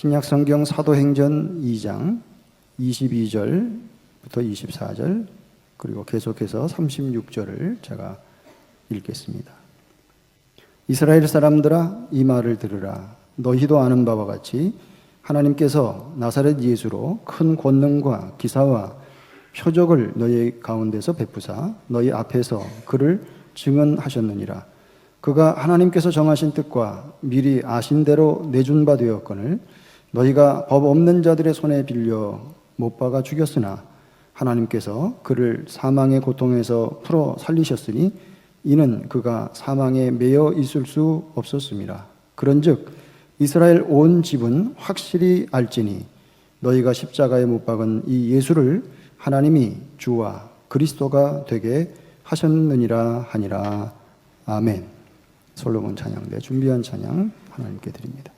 신약성경 사도행전 2장 22절부터 24절 그리고 계속해서 36절을 제가 읽겠습니다. 이스라엘 사람들아 이 말을 들으라. 너희도 아는 바와 같이 하나님께서 나사렛 예수로 큰 권능과 기사와 표적을 너희 가운데서 베푸사 너희 앞에서 그를 증언하셨느니라. 그가 하나님께서 정하신 뜻과 미리 아신 대로 내준 바 되었거늘 너희가 법 없는 자들의 손에 빌려 못 박아 죽였으나 하나님께서 그를 사망의 고통에서 풀어 살리셨으니 이는 그가 사망에 매여 있을 수 없었습니다. 그런즉 이스라엘 온 집은 확실히 알지니 너희가 십자가에 못 박은 이 예수를 하나님이 주와 그리스도가 되게 하셨느니라 하니라. 아멘. 솔로몬 찬양대 준비한 찬양 하나님께 드립니다.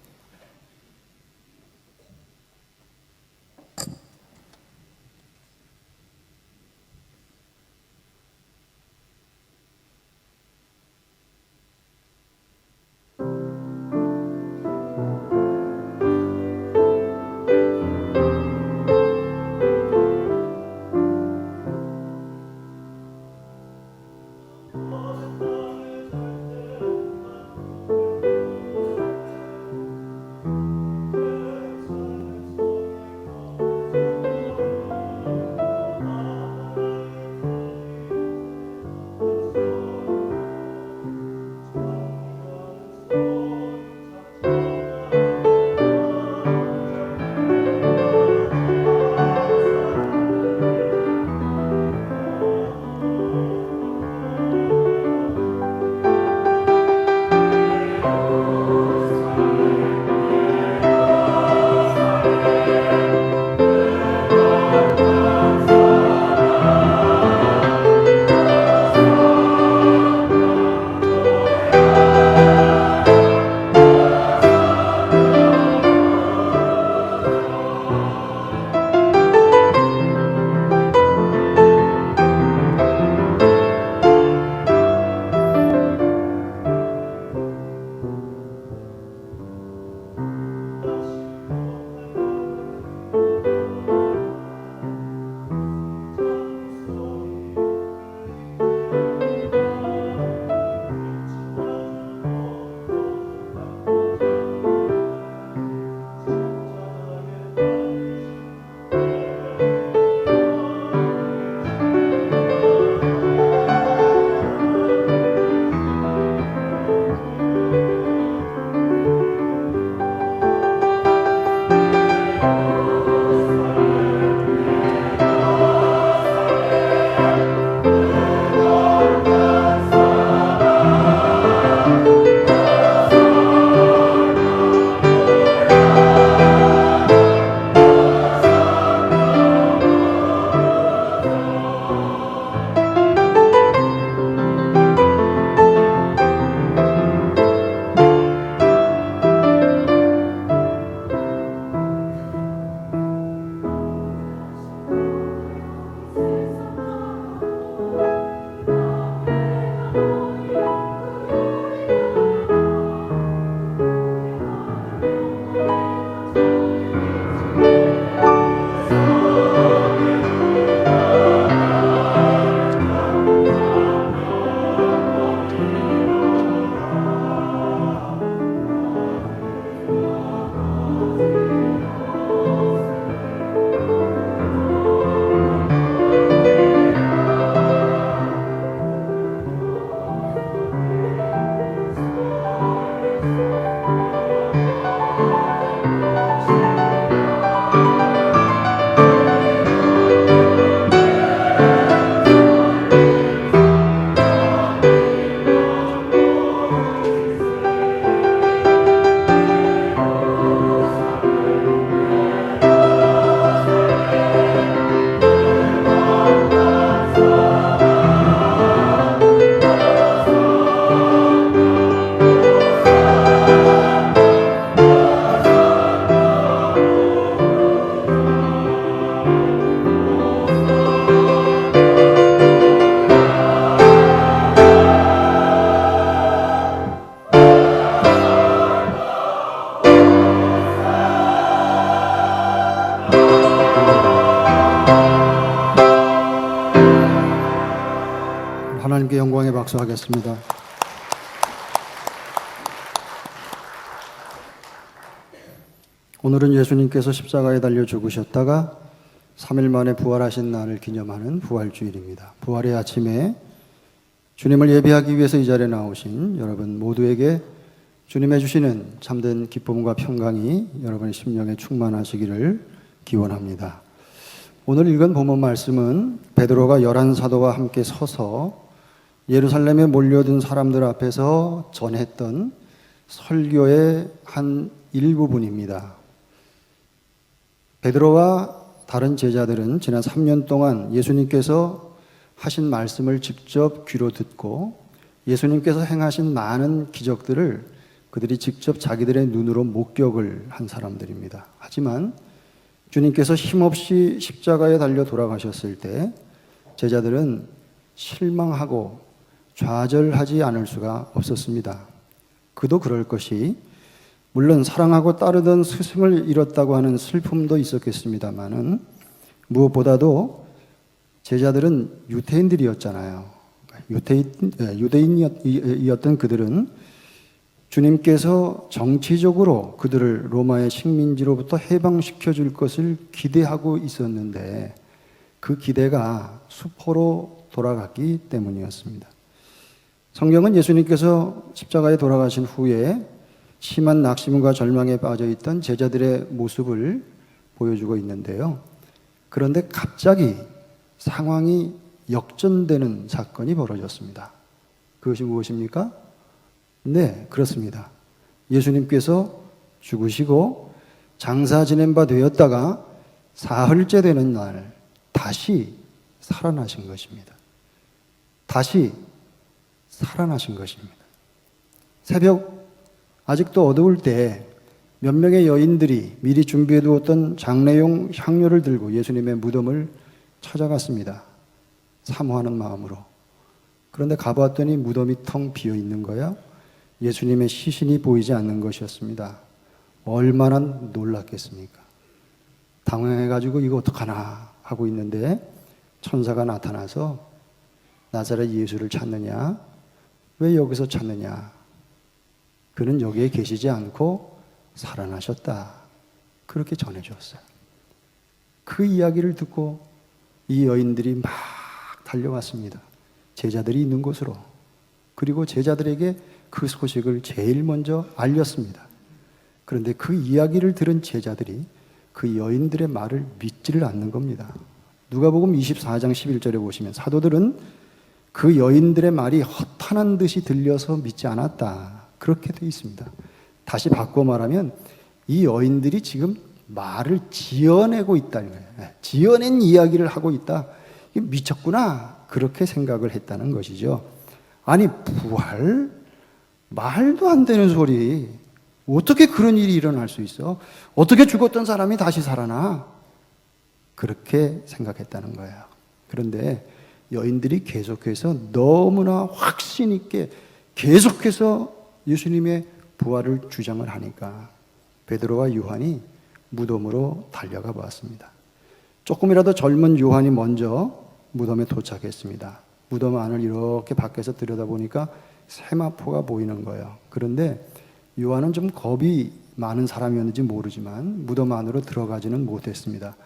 하나님께 영광의 박수 하겠습니다. 오늘은 예수님께서 십자가에 달려 죽으셨다가 3일 만에 부활하신 날을 기념하는 부활주일입니다. 부활의 아침에 주님을 예배하기 위해서 이 자리에 나오신 여러분 모두에게 주님의 주시는 참된 기쁨과 평강이 여러분의 심령에 충만하시기를 기원합니다. 오늘 읽은 본문 말씀은 베드로가 11사도와 함께 서서 예루살렘에 몰려든 사람들 앞에서 전했던 설교의 한 일부분입니다. 베드로와 다른 제자들은 지난 3년 동안 예수님께서 하신 말씀을 직접 귀로 듣고 예수님께서 행하신 많은 기적들을 그들이 직접 자기들의 눈으로 목격을 한 사람들입니다. 하지만 주님께서 힘없이 십자가에 달려 돌아가셨을 때 제자들은 실망하고 좌절하지 않을 수가 없었습니다. 그도 그럴 것이 물론 사랑하고 따르던 스승을 잃었다고 하는 슬픔도 있었겠습니다만은 무엇보다도 제자들은 유대인들이었잖아요. 유대인이었던 그들은 주님께서 정치적으로 그들을 로마의 식민지로부터 해방시켜 줄 것을 기대하고 있었는데 그 기대가 수포로 돌아갔기 때문이었습니다. 성경은 예수님께서 십자가에 돌아가신 후에 심한 낙심과 절망에 빠져 있던 제자들의 모습을 보여주고 있는데요. 그런데 갑자기 상황이 역전되는 사건이 벌어졌습니다. 그것이 무엇입니까? 네, 그렇습니다. 예수님께서 죽으시고 장사 지낸 바 되었다가 사흘째 되는 날 다시 살아나신 것입니다. 다시 살아나신 것입니다. 새벽 아직도 어두울 때 몇 명의 여인들이 미리 준비해 두었던 장례용 향료를 들고 예수님의 무덤을 찾아갔습니다. 사모하는 마음으로. 그런데 가보았더니 무덤이 텅 비어 있는 거야. 예수님의 시신이 보이지 않는 것이었습니다. 얼마나 놀랐겠습니까? 당황해가지고 이거 어떡하나 하고 있는데 천사가 나타나서 나사렛 예수를 찾느냐? 왜 여기서 찾느냐? 그는 여기에 계시지 않고 살아나셨다. 그렇게 전해주었어요. 그 이야기를 듣고 이 여인들이 막 달려왔습니다. 제자들이 있는 곳으로. 그리고 제자들에게 그 소식을 제일 먼저 알렸습니다. 그런데 그 이야기를 들은 제자들이 그 여인들의 말을 믿지를 않는 겁니다. 누가복음 24장 11절에 보시면 사도들은 그 여인들의 말이 허탄한 듯이 들려서 믿지 않았다. 그렇게 되어 있습니다. 다시 바꿔 말하면 이 여인들이 지금 말을 지어내고 있다는 거예요. 지어낸 이야기를 하고 있다. 미쳤구나. 그렇게 생각을 했다는 것이죠. 아니, 부활? 말도 안 되는 소리. 어떻게 그런 일이 일어날 수 있어? 어떻게 죽었던 사람이 다시 살아나? 그렇게 생각했다는 거예요. 그런데 여인들이 계속해서 너무나 확신 있게 계속해서 예수님의 부활을 주장을 하니까 베드로와 요한이 무덤으로 달려가 보았습니다. 조금이라도 젊은 요한이 먼저 무덤에 도착했습니다. 무덤 안을 이렇게 밖에서 들여다보니까 세마포가 보이는 거예요. 그런데 요한은 좀 겁이 많은 사람이었는지 모르지만 무덤 안으로 들어가지는 못했습니다.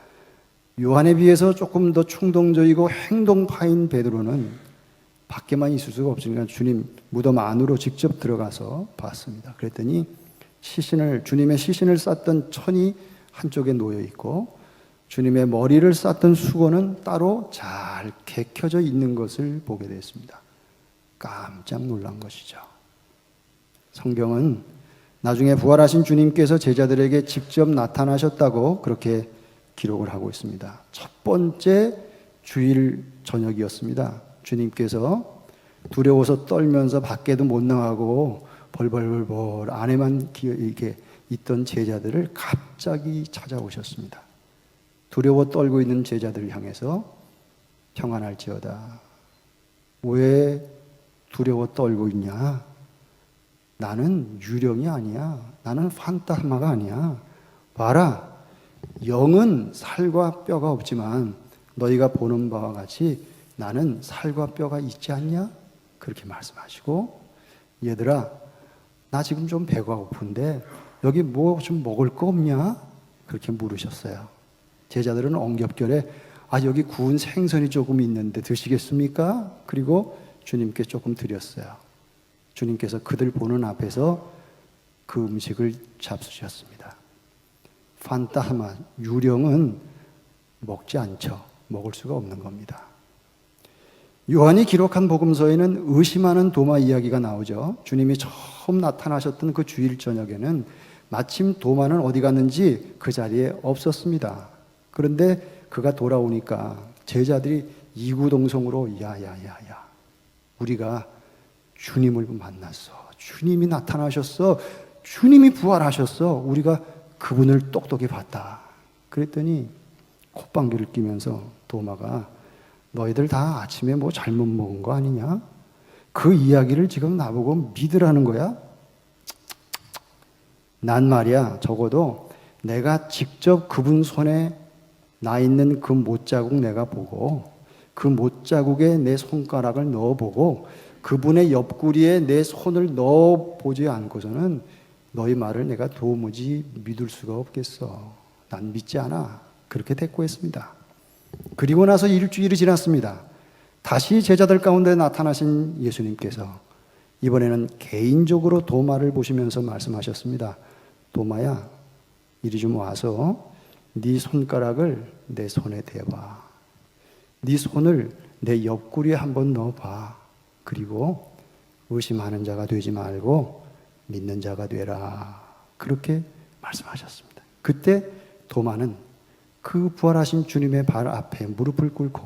요한에 비해서 조금 더 충동적이고 행동파인 베드로는 밖에만 있을 수가 없으니까 주님 무덤 안으로 직접 들어가서 봤습니다. 그랬더니 주님의 시신을 쌌던 천이 한쪽에 놓여 있고 주님의 머리를 쌌던 수건은 따로 잘 개켜져 있는 것을 보게 됐습니다. 깜짝 놀란 것이죠. 성경은 나중에 부활하신 주님께서 제자들에게 직접 나타나셨다고 그렇게 기록을 하고 있습니다. 첫 번째 주일 저녁이었습니다. 주님께서 두려워서 떨면서 밖에도 못 나가고 벌벌벌 안에만 이렇게 있던 제자들을 갑자기 찾아오셨습니다. 두려워 떨고 있는 제자들을 향해서 평안할지어다. 왜 두려워 떨고 있냐? 나는 유령이 아니야. 나는 판타마가 아니야. 봐라. 영은 살과 뼈가 없지만 너희가 보는 바와 같이 나는 살과 뼈가 있지 않냐? 그렇게 말씀하시고, 얘들아, 나 지금 좀 배가 고픈데 여기 뭐 좀 먹을 거 없냐? 그렇게 물으셨어요. 제자들은 엉겹결에 여기 구운 생선이 조금 있는데 드시겠습니까? 그리고 주님께 조금 드렸어요. 주님께서 그들 보는 앞에서 그 음식을 잡수셨습니다. 판타하마, 유령은 먹지 않죠. 먹을 수가 없는 겁니다. 요한이 기록한 복음서에는 의심하는 도마 이야기가 나오죠. 주님이 처음 나타나셨던 그 주일 저녁에는 마침 도마는 어디 갔는지 그 자리에 없었습니다. 그런데 그가 돌아오니까 제자들이 이구동성으로 야야야야, 우리가 주님을 만났어. 주님이 나타나셨어. 주님이 부활하셨어. 우리가 그분을 똑똑히 봤다. 그랬더니 콧방귀를 끼면서 도마가 너희들 다 아침에 뭐 잘못 먹은 거 아니냐? 그 이야기를 지금 나보고 믿으라는 거야? 난 말이야, 적어도 내가 직접 그분 손에 나 있는 그 못자국 내가 보고, 그 못자국에 내 손가락을 넣어보고, 그분의 옆구리에 내 손을 넣어보지 않고서는 너희 말을 내가 도무지 믿을 수가 없겠어. 난 믿지 않아. 그렇게 대꾸했습니다. 그리고 나서 일주일이 지났습니다. 다시 제자들 가운데 나타나신 예수님께서 이번에는 개인적으로 도마를 보시면서 말씀하셨습니다. 도마야, 이리 좀 와서 네 손가락을 내 손에 대봐. 네 손을 내 옆구리에 한번 넣어봐. 그리고 의심하는 자가 되지 말고 믿는 자가 되라. 그렇게 말씀하셨습니다. 그때 도마는 그 부활하신 주님의 발 앞에 무릎을 꿇고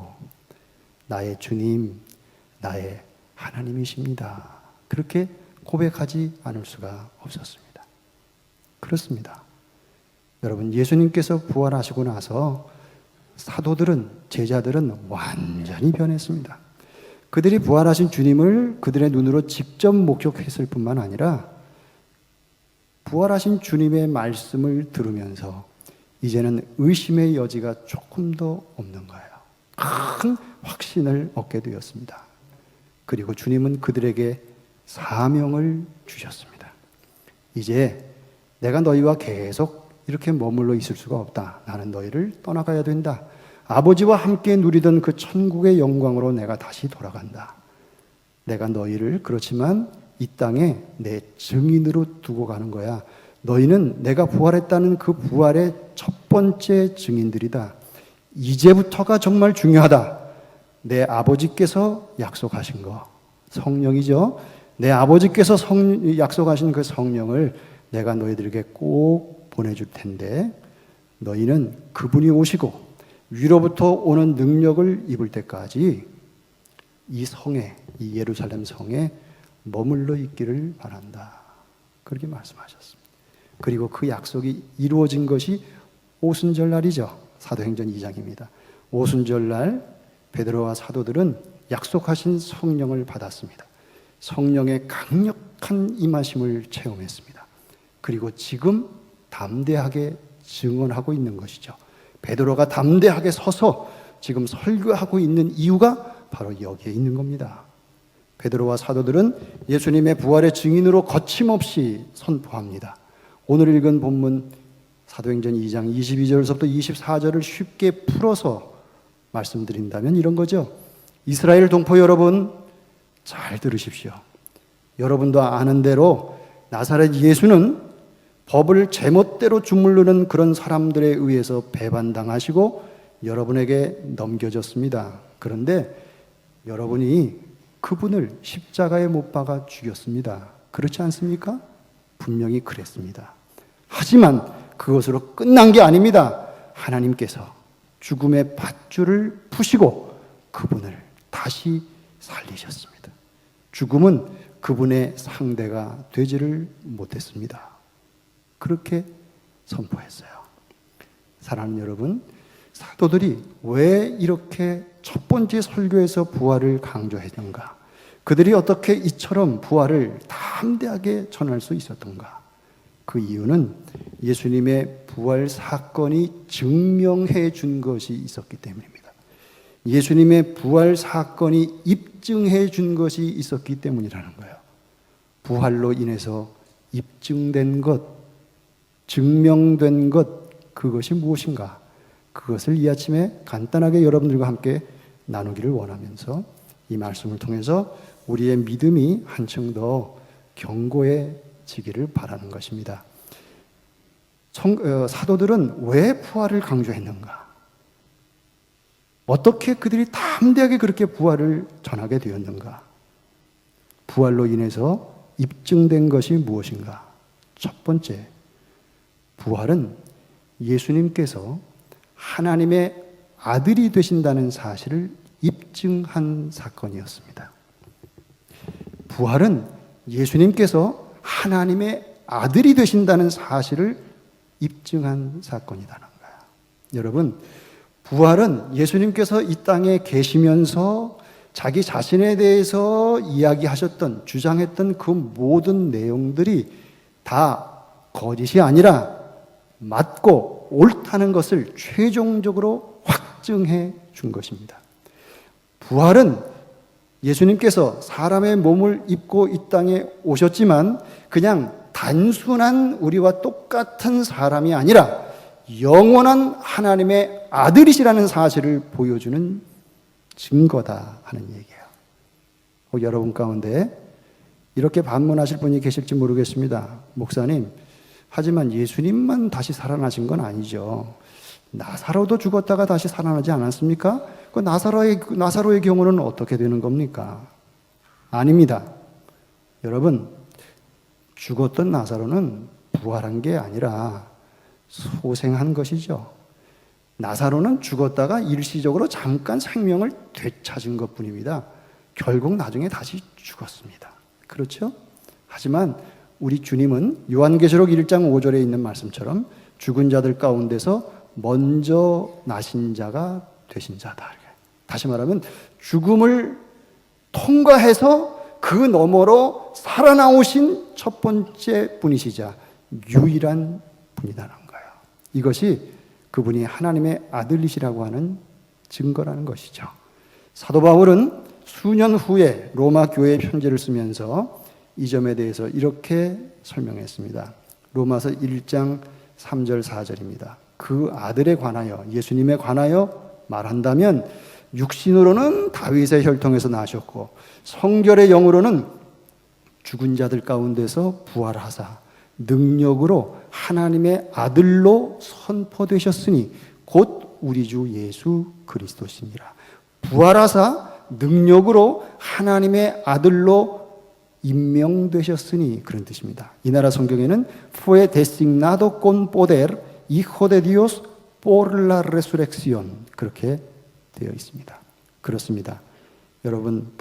나의 주님, 나의 하나님이십니다. 그렇게 고백하지 않을 수가 없었습니다. 그렇습니다. 여러분, 예수님께서 부활하시고 나서 사도들은, 제자들은 완전히 변했습니다. 그들이 부활하신 주님을 그들의 눈으로 직접 목격했을 뿐만 아니라 부활하신 주님의 말씀을 들으면서 이제는 의심의 여지가 조금 더 없는 거예요. 큰 확신을 얻게 되었습니다. 그리고 주님은 그들에게 사명을 주셨습니다. 이제 내가 너희와 계속 이렇게 머물러 있을 수가 없다. 나는 너희를 떠나가야 된다. 아버지와 함께 누리던 그 천국의 영광으로 내가 다시 돌아간다. 내가 너희를 그렇지만 이 땅에 내 증인으로 두고 가는 거야. 너희는 내가 부활했다는 그 부활의 첫 번째 증인들이다. 이제부터가 정말 중요하다. 내 아버지께서 약속하신 거, 성령이죠. 내 아버지께서 약속하신 그 성령을 내가 너희들에게 꼭 보내줄 텐데 너희는 그분이 오시고 위로부터 오는 능력을 입을 때까지 이 성에, 이 예루살렘 성에 머물러 있기를 바란다. 그렇게 말씀하셨습니다. 그리고 그 약속이 이루어진 것이 오순절날이죠. 사도행전 2장입니다. 오순절날 베드로와 사도들은 약속하신 성령을 받았습니다. 성령의 강력한 임하심을 체험했습니다. 그리고 지금 담대하게 증언하고 있는 것이죠. 베드로가 담대하게 서서 지금 설교하고 있는 이유가 바로 여기에 있는 겁니다. 베드로와 사도들은 예수님의 부활의 증인으로 거침없이 선포합니다. 오늘 읽은 본문 사도행전 2장 22절에서부터 24절을 쉽게 풀어서 말씀드린다면 이런 거죠. 이스라엘 동포 여러분, 잘 들으십시오. 여러분도 아는 대로 나사렛 예수는 법을 제멋대로 주무르는 그런 사람들에 의해서 배반당하시고 여러분에게 넘겨졌습니다. 그런데 여러분이 그분을 십자가에 못 박아 죽였습니다. 그렇지 않습니까? 분명히 그랬습니다. 하지만 그것으로 끝난 게 아닙니다. 하나님께서 죽음의 밧줄을 푸시고 그분을 다시 살리셨습니다. 죽음은 그분의 상대가 되지를 못했습니다. 그렇게 선포했어요. 사랑하는 여러분, 사도들이 왜 이렇게 첫 번째 설교에서 부활을 강조했는가? 그들이 어떻게 이처럼 부활을 담대하게 전할 수 있었던가? 그 이유는 예수님의 부활 사건이 증명해 준 것이 있었기 때문입니다. 예수님의 부활 사건이 입증해 준 것이 있었기 때문이라는 거예요. 부활로 인해서 입증된 것, 증명된 것, 그것이 무엇인가? 그것을 이 아침에 간단하게 여러분들과 함께 나누기를 원하면서 이 말씀을 통해서 우리의 믿음이 한층 더 견고해지기를 바라는 것입니다. 사도들은 왜 부활을 강조했는가? 어떻게 그들이 담대하게 그렇게 부활을 전하게 되었는가? 부활로 인해서 입증된 것이 무엇인가? 첫 번째, 부활은 예수님께서 하나님의 아들이 되신다는 사실을 입증한 사건이었습니다. 부활은 예수님께서 하나님의 아들이 되신다는 사실을 입증한 사건이라는 거예요. 여러분, 부활은 예수님께서 이 땅에 계시면서 자기 자신에 대해서 이야기하셨던, 주장했던 그 모든 내용들이 다 거짓이 아니라 맞고 옳다는 것을 최종적으로 확증해 준 것입니다. 부활은 예수님께서 사람의 몸을 입고 이 땅에 오셨지만 그냥 단순한 우리와 똑같은 사람이 아니라 영원한 하나님의 아들이시라는 사실을 보여주는 증거다 하는 얘기예요. 여러분 가운데 이렇게 반문하실 분이 계실지 모르겠습니다. 목사님, 하지만 예수님만 다시 살아나신 건 아니죠. 나사로도 죽었다가 다시 살아나지 않았습니까? 그 나사로의 경우는 어떻게 되는 겁니까? 아닙니다. 여러분, 죽었던 나사로는 부활한 게 아니라 소생한 것이죠. 나사로는 죽었다가 일시적으로 잠깐 생명을 되찾은 것뿐입니다. 결국 나중에 다시 죽었습니다. 그렇죠? 하지만 우리 주님은 요한계시록 1장 5절에 있는 말씀처럼 죽은 자들 가운데서 먼저 나신 자가 되신 자다. 다시 말하면 죽음을 통과해서 그 너머로 살아나오신 첫 번째 분이시자 유일한 분이라는 거예요. 이것이 그분이 하나님의 아들이시라고 하는 증거라는 것이죠. 사도 바울은 수년 후에 로마 교회에 편지를 쓰면서 이 점에 대해서 이렇게 설명했습니다. 로마서 1장 3절 4절입니다. 그 아들에 관하여, 예수님에 관하여 말한다면 육신으로는 다윗의 혈통에서 나셨고 성결의 영으로는 죽은 자들 가운데서 부활하사 능력으로 하나님의 아들로 선포되셨으니 곧 우리 주 예수 그리스도시니라. 부활하사 능력으로 하나님의 아들로 임명되셨으니 그런 뜻입니다. 이 나라 성경에는 fue designado con poder hijo de Dios por la resurrección 그렇게 되어 있습니다. 그렇습니다. 여러분,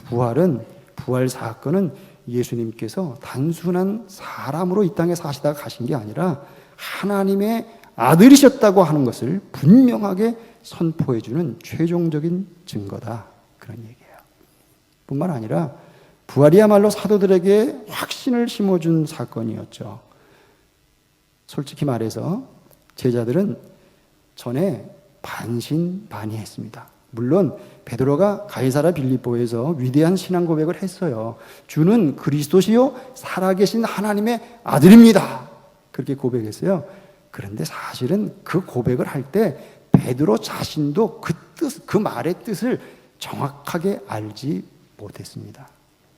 부활 사건은 예수님께서 단순한 사람으로 이 땅에 사시다가 가신 게 아니라 하나님의 아들이셨다고 하는 것을 분명하게 선포해 주는 최종적인 증거다. 그런 얘기예요. 뿐만 아니라 부활이야말로 사도들에게 확신을 심어준 사건이었죠. 솔직히 말해서 제자들은 전에 반신반의했습니다. 물론 베드로가 가이사라 빌립보에서 위대한 신앙 고백을 했어요. 주는 그리스도시요 살아계신 하나님의 아들입니다. 그렇게 고백했어요. 그런데 사실은 그 고백을 할 때 베드로 자신도 그 말의 뜻을 정확하게 알지 못했습니다.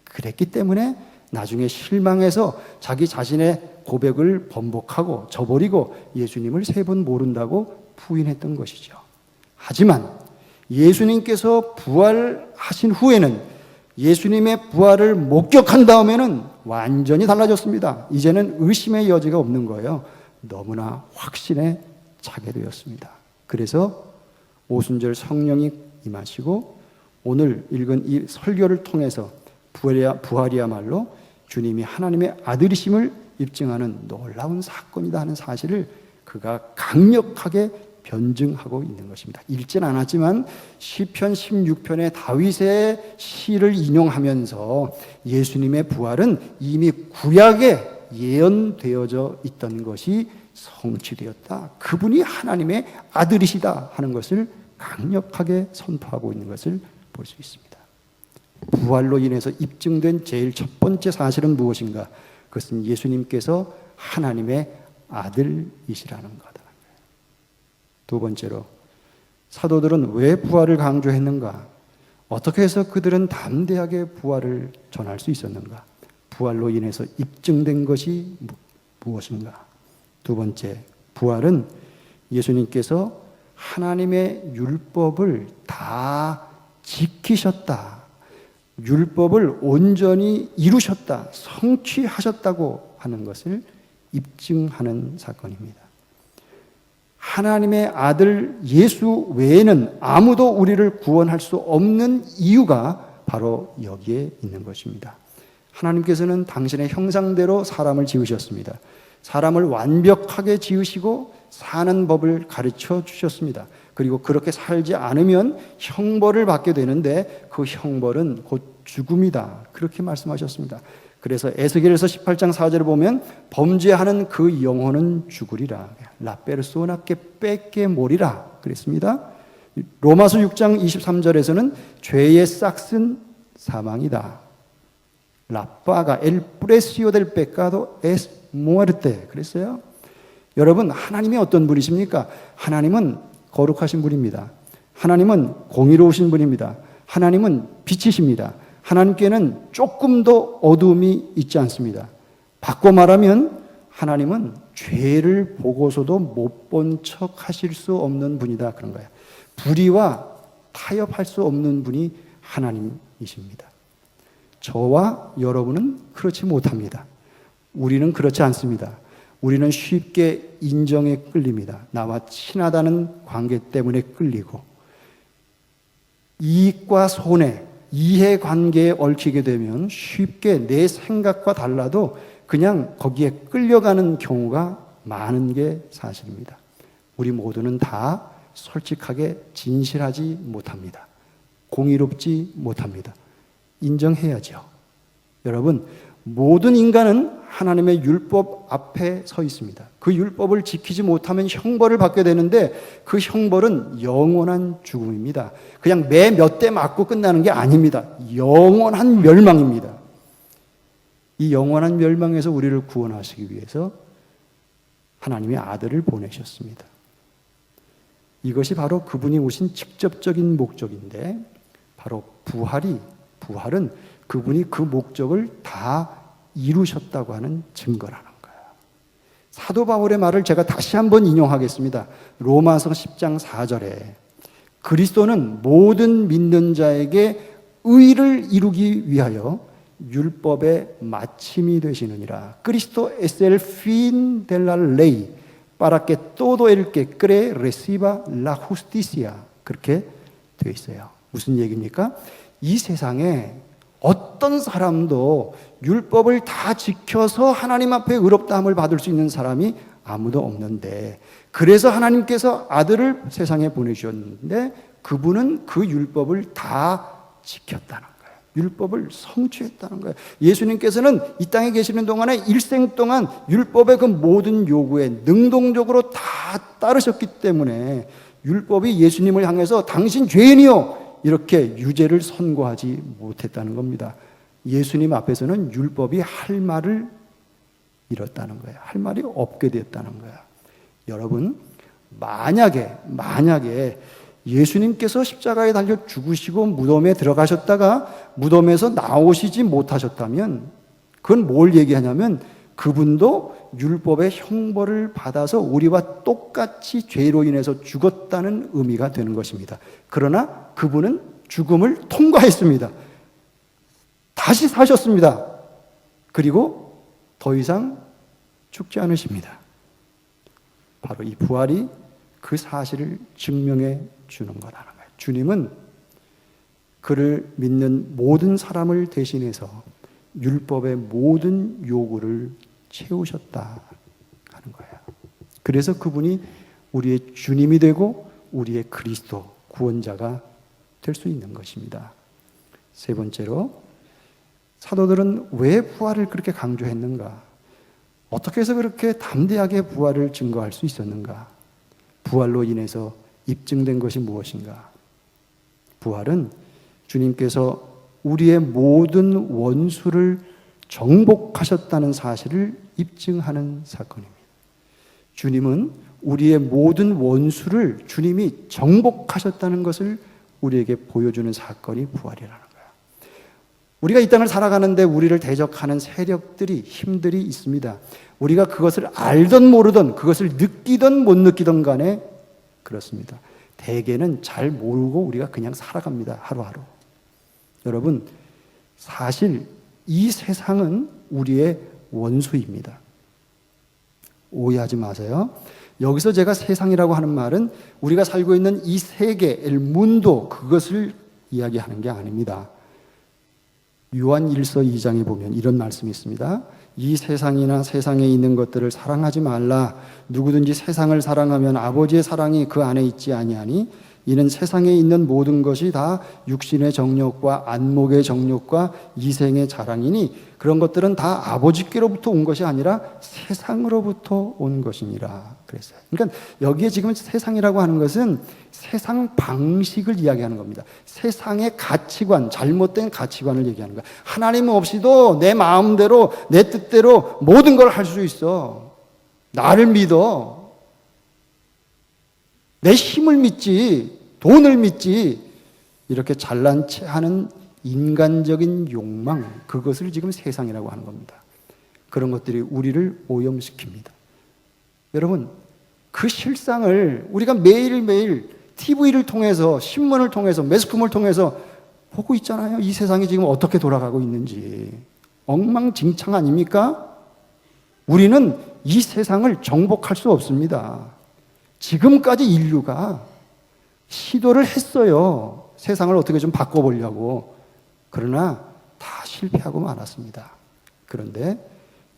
그랬기 때문에 나중에 실망해서 자기 자신의 고백을 번복하고 저버리고 예수님을 3번 모른다고 부인했던 것이죠. 하지만 예수님께서 부활하신 후에는 예수님의 부활을 목격한 다음에는 완전히 달라졌습니다. 이제는 의심의 여지가 없는 거예요. 너무나 확신에 차게 되었습니다. 그래서 오순절 성령이 임하시고 오늘 읽은 이 설교를 통해서 부활이야말로 주님이 하나님의 아들이심을 입증하는 놀라운 사건이다 하는 사실을 그가 강력하게 변증하고 있는 것입니다. 읽지는 않았지만 시편 16편의 다윗의 시를 인용하면서 예수님의 부활은 이미 구약에 예언되어져 있던 것이 성취되었다. 그분이 하나님의 아들이시다 하는 것을 강력하게 선포하고 있는 것을 볼 수 있습니다. 부활로 인해서 입증된 제일 첫 번째 사실은 무엇인가? 그것은 예수님께서 하나님의 아들이시라는 거다. 두 번째로, 사도들은 왜 부활을 강조했는가? 어떻게 해서 그들은 담대하게 부활을 전할 수 있었는가? 부활로 인해서 입증된 것이 무엇인가? 두 번째, 부활은 예수님께서 하나님의 율법을 다 지키셨다. 율법을 온전히 이루셨다. 성취하셨다고 하는 것을 입증하는 사건입니다. 하나님의 아들 예수 외에는 아무도 우리를 구원할 수 없는 이유가 바로 여기에 있는 것입니다. 하나님께서는 당신의 형상대로 사람을 지으셨습니다. 사람을 완벽하게 지으시고 사는 법을 가르쳐 주셨습니다. 그리고 그렇게 살지 않으면 형벌을 받게 되는데 그 형벌은 곧 죽음이다. 그렇게 말씀하셨습니다. 그래서 에스겔에서 18장 4절을 보면 범죄하는 그 영혼은 죽으리라. 라페르소나께 뺏게 모리라 그랬습니다. 로마서 6장 23절에서는 죄의 싹은 사망이다. 라빠가 엘 프레시오 델 페카도 에스 무에르테 그랬어요. 여러분, 하나님이 어떤 분이십니까? 하나님은 거룩하신 분입니다. 하나님은 공의로우신 분입니다. 하나님은 빛이십니다. 하나님께는 조금도 어두움이 있지 않습니다. 바꿔 말하면 하나님은 죄를 보고서도 못 본 척 하실 수 없는 분이다. 그런 거예요. 불의와 타협할 수 없는 분이 하나님이십니다. 저와 여러분은 그렇지 못합니다. 우리는 그렇지 않습니다. 우리는 쉽게 인정에 끌립니다. 나와 친하다는 관계 때문에 끌리고 이익과 손해, 이해관계에 얽히게 되면 쉽게 내 생각과 달라도 그냥 거기에 끌려가는 경우가 많은 게 사실입니다. 우리 모두는 다 솔직하게 진실하지 못합니다. 공의롭지 못합니다. 인정해야죠. 여러분, 모든 인간은 하나님의 율법 앞에 서 있습니다. 그 율법을 지키지 못하면 형벌을 받게 되는데 그 형벌은 영원한 죽음입니다. 그냥 매 몇 대 맞고 끝나는 게 아닙니다. 영원한 멸망입니다. 이 영원한 멸망에서 우리를 구원하시기 위해서 하나님의 아들을 보내셨습니다. 이것이 바로 그분이 오신 직접적인 목적인데 바로 부활은 그분이 그 목적을 다 이루셨다고 하는 증거라는 거예요. 사도 바울의 말을 제가 다시 한번 인용하겠습니다. 로마서 10장 4절에 그리스도는 모든 믿는 자에게 의를 이루기 위하여 율법의 마침이 되시느니라. Cristo es el fin de la ley para que todo el que cree reciba la justicia. 그렇게 되어 있어요. 무슨 얘기입니까? 이 세상에 어떤 사람도 율법을 다 지켜서 하나님 앞에 의롭다함을 받을 수 있는 사람이 아무도 없는데, 그래서 하나님께서 아들을 세상에 보내주셨는데 그분은 그 율법을 다 지켰다는 거예요. 율법을 성취했다는 거예요. 예수님께서는 이 땅에 계시는 동안에 일생 동안 율법의 그 모든 요구에 능동적으로 다 따르셨기 때문에 율법이 예수님을 향해서 당신 죄인이요 이렇게 유죄를 선고하지 못했다는 겁니다. 예수님 앞에서는 율법이 할 말을 잃었다는 거예요. 할 말이 없게 됐다는 거예요. 여러분, 만약에 예수님께서 십자가에 달려 죽으시고 무덤에 들어가셨다가 무덤에서 나오시지 못하셨다면 그건 뭘 얘기하냐면 그분도 율법의 형벌을 받아서 우리와 똑같이 죄로 인해서 죽었다는 의미가 되는 것입니다. 그러나 그분은 죽음을 통과했습니다. 다시 사셨습니다. 그리고 더 이상 죽지 않으십니다. 바로 이 부활이 그 사실을 증명해 주는 거라는 거예요. 주님은 그를 믿는 모든 사람을 대신해서 율법의 모든 요구를 채우셨다 하는 거예요. 그래서 그분이 우리의 주님이 되고 우리의 그리스도 구원자가 될 수 있는 것입니다. 세 번째로, 사도들은 왜 부활을 그렇게 강조했는가? 어떻게 해서 그렇게 담대하게 부활을 증거할 수 있었는가? 부활로 인해서 입증된 것이 무엇인가? 부활은 주님께서 우리의 모든 원수를 정복하셨다는 사실을 입증하는 사건입니다. 주님은 우리의 모든 원수를 주님이 정복하셨다는 것을 우리에게 보여주는 사건이 부활이라는 거야. 우리가 이 땅을 살아가는데 우리를 대적하는 세력들이, 힘들이 있습니다. 우리가 그것을 알든 모르든, 그것을 느끼든 못 느끼든 간에 그렇습니다. 대개는 잘 모르고 우리가 그냥 살아갑니다. 하루하루. 여러분, 사실 이 세상은 우리의 원수입니다. 오해하지 마세요. 여기서 제가 세상이라고 하는 말은 우리가 살고 있는 이 세계, 엘문도, 그것을 이야기하는 게 아닙니다. 요한 1서 2장에 보면 이런 말씀이 있습니다. 이 세상이나 세상에 있는 것들을 사랑하지 말라. 누구든지 세상을 사랑하면 아버지의 사랑이 그 안에 있지 아니하니 이는 세상에 있는 모든 것이 다 육신의 정욕과 안목의 정욕과 이생의 자랑이니 그런 것들은 다 아버지께로부터 온 것이 아니라 세상으로부터 온 것이니라 그랬어요. 그러니까 여기에 지금 세상이라고 하는 것은 세상 방식을 이야기하는 겁니다. 세상의 가치관, 잘못된 가치관을 얘기하는 거야. 하나님 없이도 내 마음대로, 내 뜻대로 모든 걸 할 수 있어. 나를 믿어. 내 힘을 믿지, 돈을 믿지, 이렇게 잘난 체 하는 인간적인 욕망, 그것을 지금 세상이라고 하는 겁니다. 그런 것들이 우리를 오염시킵니다. 여러분, 그 실상을 우리가 매일매일 TV를 통해서, 신문을 통해서, 매스컴을 통해서 보고 있잖아요. 이 세상이 지금 어떻게 돌아가고 있는지. 엉망진창 아닙니까? 우리는 이 세상을 정복할 수 없습니다. 지금까지 인류가 시도를 했어요. 세상을 어떻게 좀 바꿔보려고. 그러나 다 실패하고 말았습니다. 그런데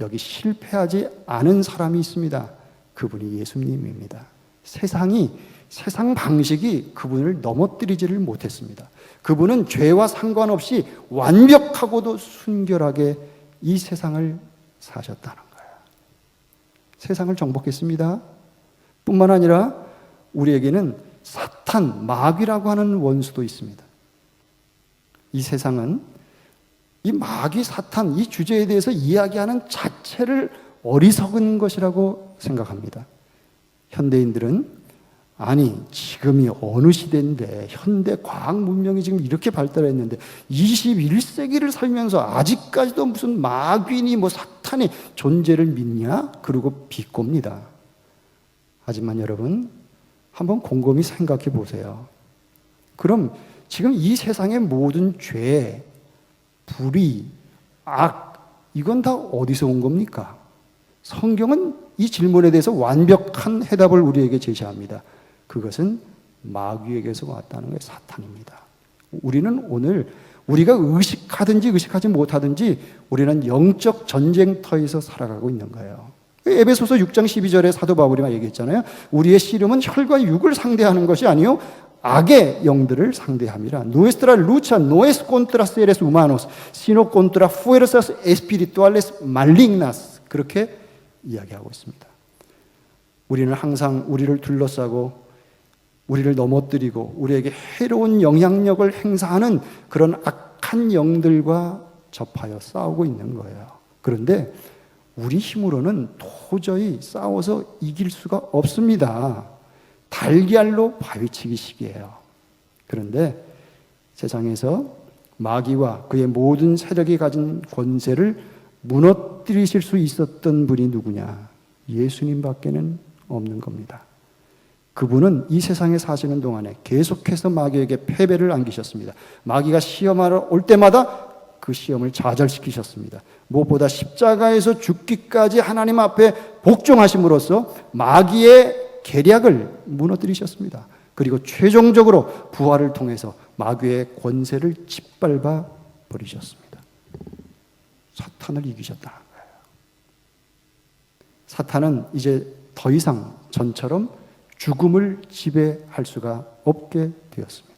여기 실패하지 않은 사람이 있습니다. 그분이 예수님입니다. 세상 방식이 그분을 넘어뜨리지를 못했습니다. 그분은 죄와 상관없이 완벽하고도 순결하게 이 세상을 사셨다는 거예요. 세상을 정복했습니다. 뿐만 아니라 우리에게는 사탄, 마귀라고 하는 원수도 있습니다. 이 세상은 이 마귀, 사탄, 이 주제에 대해서 이야기하는 자체를 어리석은 것이라고 생각합니다. 현대인들은 아니, 지금이 어느 시대인데, 현대 과학 문명이 지금 이렇게 발달했는데 21세기를 살면서 아직까지도 무슨 마귀니 뭐 사탄의 존재를 믿냐? 그러고 비꼽니다. 하지만 여러분, 한번 곰곰이 생각해 보세요. 그럼 지금 이 세상의 모든 죄, 불의, 악, 이건 다 어디서 온 겁니까? 성경은 이 질문에 대해서 완벽한 해답을 우리에게 제시합니다. 그것은 마귀에게서 왔다는 거예요. 사탄입니다. 우리는 오늘 우리가 의식하든지 의식하지 못하든지 우리는 영적 전쟁터에서 살아가고 있는 거예요. 에베소서 6장 12절에 사도 바울이 얘기했잖아요. 우리의 씨름은 혈과 육을 상대하는 것이 아니요 악의 영들을 상대함이라. Nuestra lucha no es contra seres humanos, sino contra fuerzas espirituales malignas. 그렇게 이야기하고 있습니다. 우리는 항상 우리를 둘러싸고 우리를 넘어뜨리고 우리에게 해로운 영향력을 행사하는 그런 악한 영들과 접하여 싸우고 있는 거예요. 그런데 우리 힘으로는 도저히 싸워서 이길 수가 없습니다. 달걀로 바위치기식이에요. 그런데 세상에서 마귀와 그의 모든 세력이 가진 권세를 무너뜨리실 수 있었던 분이 누구냐? 예수님밖에는 없는 겁니다. 그분은 이 세상에 사시는 동안에 계속해서 마귀에게 패배를 안기셨습니다. 마귀가 시험하러 올 때마다 그 시험을 좌절시키셨습니다. 무엇보다 십자가에서 죽기까지 하나님 앞에 복종하심으로써 마귀의 계략을 무너뜨리셨습니다. 그리고 최종적으로 부활을 통해서 마귀의 권세를 짓밟아 버리셨습니다. 사탄을 이기셨다는 거예요. 사탄은 이제 더 이상 전처럼 죽음을 지배할 수가 없게 되었습니다.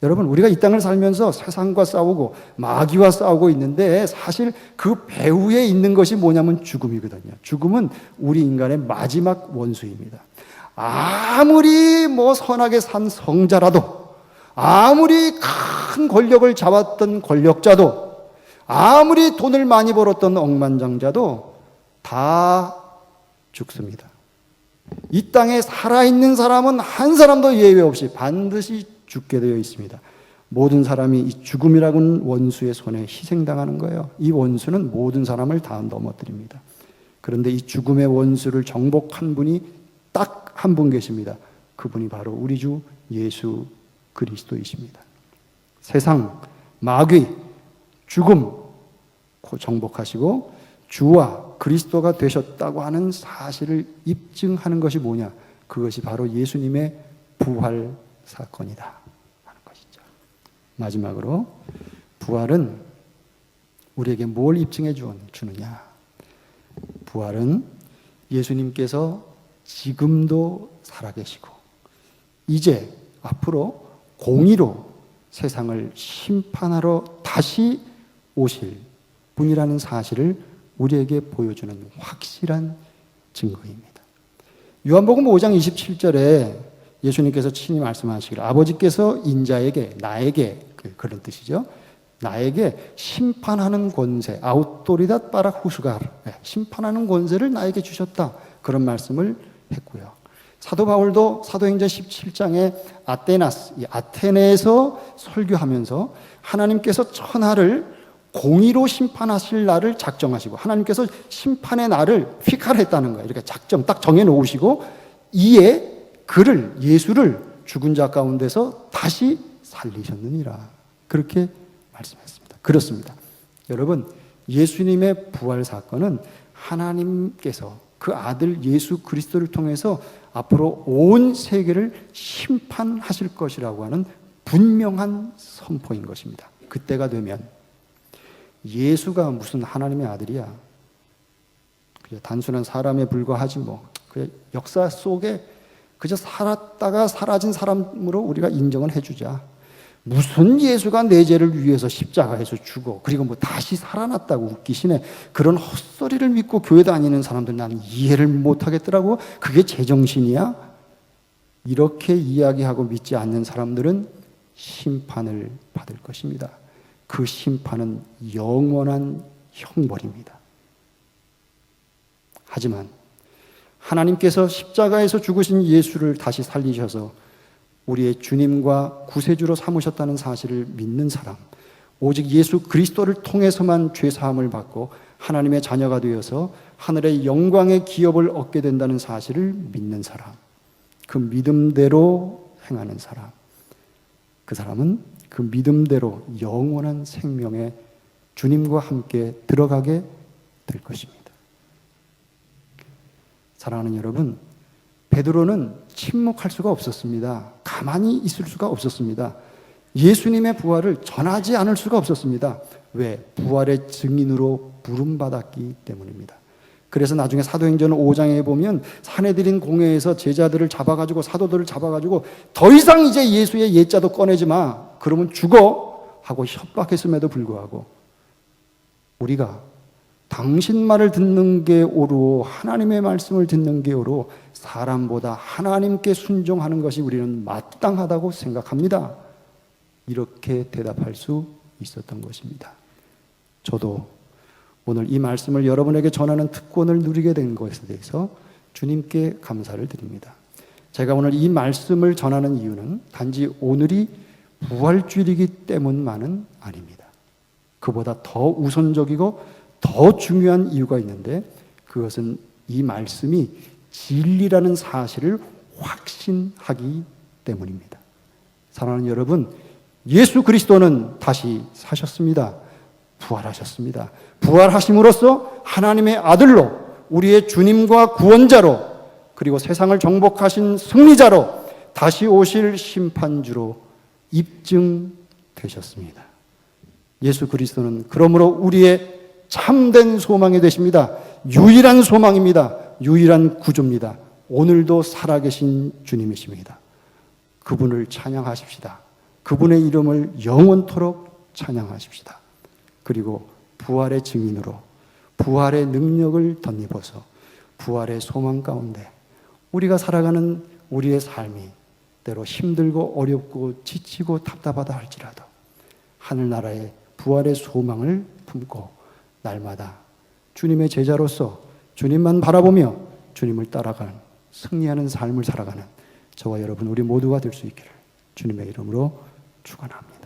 여러분, 우리가 이 땅을 살면서 세상과 싸우고 마귀와 싸우고 있는데 사실 그 배후에 있는 것이 뭐냐면 죽음이거든요. 죽음은 우리 인간의 마지막 원수입니다. 아무리 선하게 산 성자라도, 아무리 큰 권력을 잡았던 권력자도, 아무리 돈을 많이 벌었던 억만장자도 다 죽습니다. 이 땅에 살아있는 사람은 한 사람도 예외 없이 반드시 죽게 되어 있습니다. 모든 사람이 이 죽음이라는 원수의 손에 희생당하는 거예요. 이 원수는 모든 사람을 다 넘어뜨립니다. 그런데 이 죽음의 원수를 정복한 분이 딱 한 분 계십니다. 그분이 바로 우리 주 예수 그리스도이십니다. 세상, 마귀, 죽음 정복하시고 주와 그리스도가 되셨다고 하는 사실을 입증하는 것이 뭐냐? 그것이 바로 예수님의 부활 사건이다 하는 것이죠. 마지막으로 부활은 우리에게 뭘 입증해 주느냐? 부활은 예수님께서 지금도 살아계시고 이제 앞으로 공의로 세상을 심판하러 다시 오실 분이라는 사실을 우리에게 보여주는 확실한 증거입니다. 요한복음 5장 27절에 예수님께서 친히 말씀하시기를 아버지께서 인자에게, 나에게, 그런 뜻이죠. 나에게 심판하는 권세, 아우토리닷 파라 후스가르, 심판하는 권세를 나에게 주셨다. 그런 말씀을 했고요. 사도 바울도 사도행전 17장에 아테나스, 아테네에서 설교하면서 하나님께서 천하를 공의로 심판하실 날을 작정하시고 하나님께서 심판의 날을 픽하했다는 거예요. 이렇게 딱 정해놓으시고 이에 그를, 예수를 죽은 자 가운데서 다시 살리셨느니라. 그렇게 말씀했습니다. 그렇습니다. 여러분, 예수님의 부활 사건은 하나님께서 그 아들 예수 그리스도를 통해서 앞으로 온 세계를 심판하실 것이라고 하는 분명한 선포인 것입니다. 그때가 되면 예수가 무슨 하나님의 아들이야? 그냥 단순한 사람에 불과하지 뭐. 그 역사 속에 그저 살았다가 사라진 사람으로 우리가 인정을 해주자. 무슨 예수가 내 죄를 위해서 십자가에서 죽어 그리고 다시 살아났다고 웃기시네. 그런 헛소리를 믿고 교회 다니는 사람들 나는 이해를 못하겠더라고. 그게 제정신이야? 이렇게 이야기하고 믿지 않는 사람들은 심판을 받을 것입니다. 그 심판은 영원한 형벌입니다. 하지만 하나님께서 십자가에서 죽으신 예수를 다시 살리셔서 우리의 주님과 구세주로 삼으셨다는 사실을 믿는 사람, 오직 예수 그리스도를 통해서만 죄사함을 받고 하나님의 자녀가 되어서 하늘의 영광의 기업을 얻게 된다는 사실을 믿는 사람, 그 믿음대로 행하는 사람, 그 사람은 그 믿음대로 영원한 생명에 주님과 함께 들어가게 될 것입니다. 사랑하는 여러분, 베드로는 침묵할 수가 없었습니다. 가만히 있을 수가 없었습니다. 예수님의 부활을 전하지 않을 수가 없었습니다. 왜? 부활의 증인으로 부름받았기 때문입니다. 그래서 나중에 사도행전 5장에 보면 산헤드린 공회에서 제자들을 잡아가지고 사도들을 잡아가지고 더 이상 이제 예수의 예자도 꺼내지 마. 그러면 죽어. 하고 협박했음에도 불구하고 우리가 당신 말을 듣는 게 옳고 하나님의 말씀을 듣는 게 옳고 사람보다 하나님께 순종하는 것이 우리는 마땅하다고 생각합니다. 이렇게 대답할 수 있었던 것입니다. 저도 오늘 이 말씀을 여러분에게 전하는 특권을 누리게 된 것에 대해서 주님께 감사를 드립니다. 제가 오늘 이 말씀을 전하는 이유는 단지 오늘이 부활주일이기 때문만은 아닙니다. 그보다 더 우선적이고 더 중요한 이유가 있는데 그것은 이 말씀이 진리라는 사실을 확신하기 때문입니다. 사랑하는 여러분, 예수 그리스도는 다시 사셨습니다. 부활하셨습니다. 부활하심으로써 하나님의 아들로 우리의 주님과 구원자로 그리고 세상을 정복하신 승리자로 다시 오실 심판주로 입증되셨습니다. 예수 그리스도는 그러므로 우리의 참된 소망이 되십니다. 유일한 소망입니다. 유일한 구주입니다. 오늘도 살아계신 주님이십니다. 그분을 찬양하십시다. 그분의 이름을 영원토록 찬양하십시다. 그리고 부활의 증인으로 부활의 능력을 덧입어서 부활의 소망 가운데 우리가 살아가는 우리의 삶이 때로 힘들고 어렵고 지치고 답답하다 할지라도 하늘나라의 부활의 소망을 품고 날마다 주님의 제자로서 주님만 바라보며 주님을 따라가는 승리하는 삶을 살아가는 저와 여러분 우리 모두가 될 수 있기를 주님의 이름으로 축원합니다.